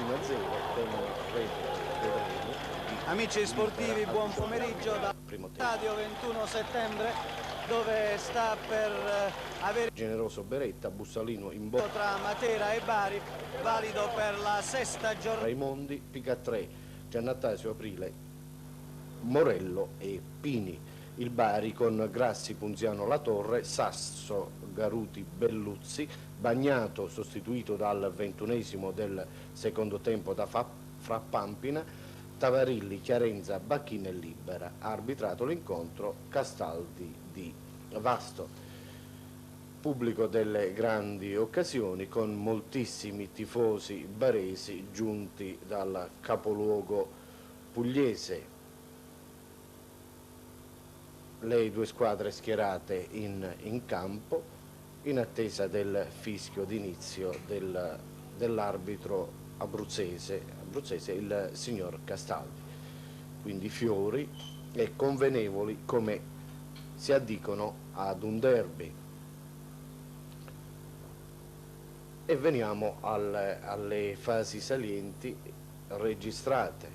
1-0 vedremo. Amici sportivi, buon pomeriggio dal stadio 21 settembre, dove sta per avere Generoso Beretta, Bussalino in bocca tra Matera e Bari, valido per la sesta giornata. Raimondi, Pica3, Giannattasio, Aprile, Morello e Pini. Il Bari con Grassi, Punziano, La Torre, Sasso, Garuti, Belluzzi, Bagnato sostituito dal 21esimo del secondo tempo da Frappampina, Tavarilli, Chiarenza, Bacchin e Libera. Ha arbitrato l'incontro Castaldi di Vasto. Pubblico delle grandi occasioni con moltissimi tifosi baresi giunti dal capoluogo pugliese. Le due squadre schierate in campo in attesa del fischio d'inizio dell'arbitro abruzzese, il signor Castaldi. Quindi fiori e convenevoli come si addicono ad un derby. E veniamo alle fasi salienti registrate.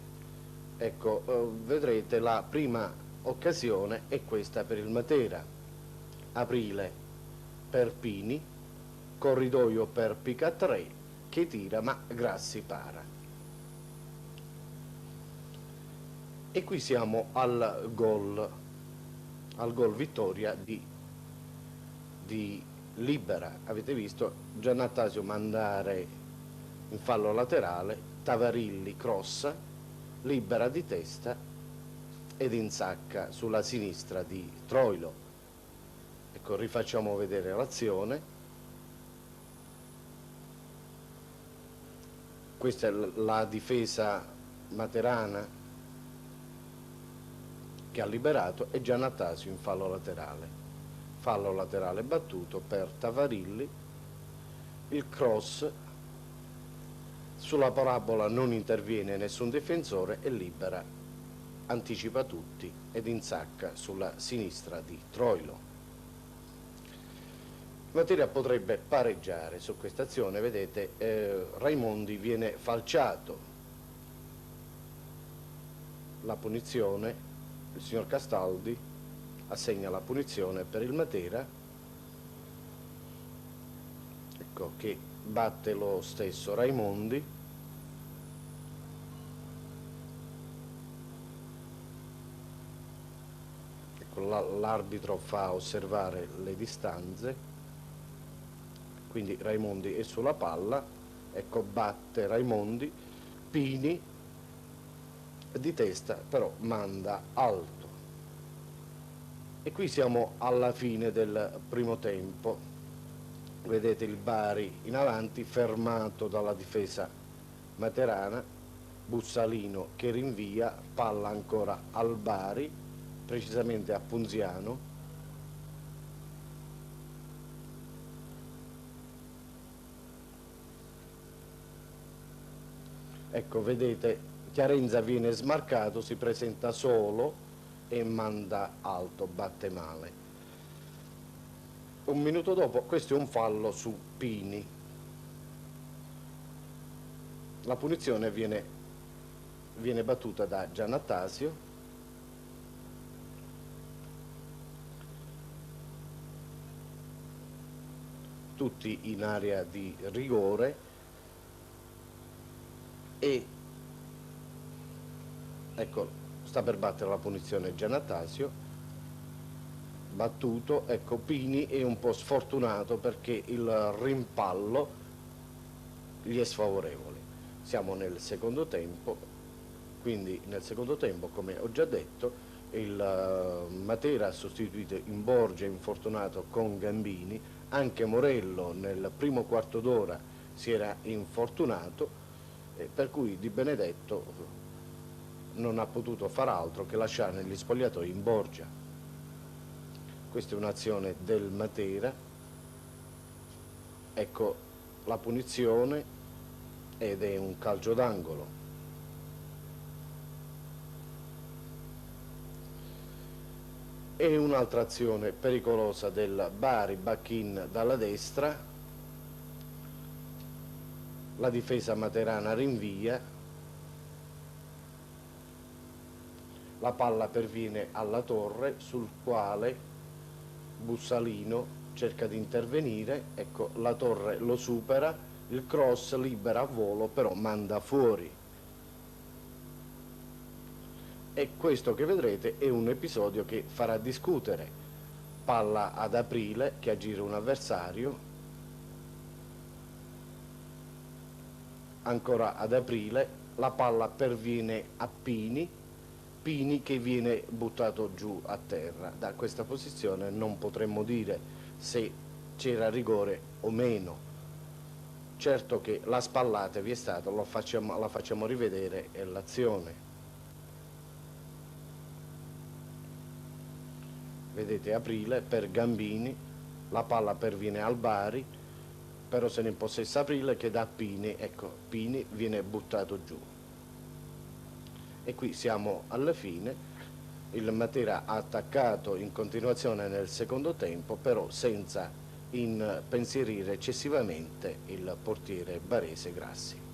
Ecco, vedrete la prima occasione è questa per il Matera. Aprile per Pini, corridoio per Pica3 che tira ma Grassi para. E qui siamo al gol vittoria di Libera. Avete visto Giannattasio mandare in fallo laterale, Tavarilli crossa, Libera di testa ed insacca sulla sinistra di Troilo. Ecco, rifacciamo vedere l'azione. Questa è la difesa materana che ha liberato e Giannattasio in fallo laterale battuto per Tavarilli. Il cross, sulla parabola non interviene nessun difensore e Libera anticipa tutti ed insacca sulla sinistra di Troilo. Matera potrebbe pareggiare su questa azione, vedete, Raimondi viene falciato. La punizione, il signor Castaldi assegna la punizione per il Matera, ecco, che batte lo stesso Raimondi. L'arbitro fa osservare le distanze, quindi Raimondi è sulla palla, ecco, batte Raimondi, Pini di testa però manda alto. E qui siamo alla fine del primo tempo, vedete il Bari in avanti fermato dalla difesa materana, Bussalino che rinvia, palla ancora al Bari, precisamente a Punziano. Ecco, vedete, Chiarenza viene smarcato, si presenta solo e manda alto, batte male. Un minuto dopo, questo è un fallo su Pini. La punizione viene battuta da Giannattasio. Tutti in area di rigore e ecco, sta per battere la punizione Giannattasio, battuto. Ecco, Pini è un po' sfortunato perché il rimpallo gli è sfavorevole. Siamo nel secondo tempo, quindi nel secondo tempo, come ho già detto, il Matera ha sostituito in Borgia, infortunato, con Gambini. Anche Morello nel primo quarto d'ora si era infortunato, per cui Di Benedetto non ha potuto far altro che lasciare negli spogliatoi in Borgia. Questa è un'azione del Matera. Ecco la punizione ed è un calcio d'angolo. E un'altra azione pericolosa del Bari, Bacchin dalla destra, la difesa materana rinvia, la palla perviene alla torre, sul quale Bussalino cerca di intervenire, ecco, la torre lo supera, il cross libera a volo, però manda fuori. E questo che vedrete è un episodio che farà discutere. Palla ad Aprile che aggira un avversario, ancora ad Aprile, la palla perviene a Pini che viene buttato giù a terra. Da questa posizione non potremmo dire se c'era rigore o meno. Certo che la spallata vi è stata, la facciamo rivedere, è l'azione. Vedete Aprile per Gambini, la palla perviene al Bari, però se ne impossessa Aprile che da Pini, ecco, Pini viene buttato giù. E qui siamo alla fine, il Matera ha attaccato in continuazione nel secondo tempo, però senza impensierire eccessivamente il portiere barese Grassi.